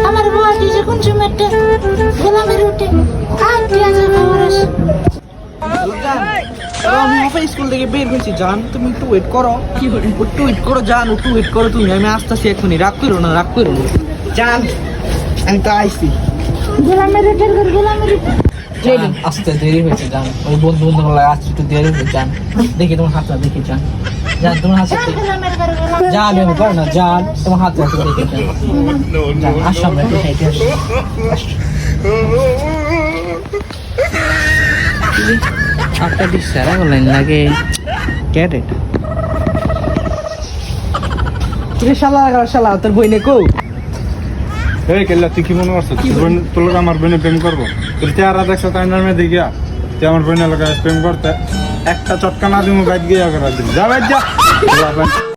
আমার বাবা দিছে কোন সময়টা গোলামের রুটি আর পেঁয়াজের খবর আছে। আমি অফিস স্কুল থেকে বের হয়েছি জান, তুমি একটু ওয়েট করো। একটু ওয়েট করো জান, একটু ওয়েট করো তুমি, আমি আসতেছি এখনই। রাগ করো না, রাগ করো না জান, আমি তো আইসি। গোলামের রুটির ঘর গোলামের রুটি আসতে দেরি হয়েছে জান, ওই বন্ধু বন্ধু আসতে একটু দেরি হয়েছে জান। দেখি তোমার হাতটা দেখি জান, জান তোমার হাতটা দেখি গোলামের ঘর গোলামের জান, আমি করো না জান, তোমার হাতটা একটু দেখি জান। জান আসো আমরা একটু খাইতে আসি। একটা দিশারা বলেন লাগে ক্যারেট তুই শালা শালা তোর বইনে কো এই কেল্লা তুই কি মনে করছিস তোর লোক আমার বোনে প্রেম করবো? তোর চেহারা দেখছো তাই নামে দেখিয়া তুই আমার বোনের লোক প্রেম করতে একটা চটকা না দিব বাইক গিয়ে করা দিবি, যা বাইক যা।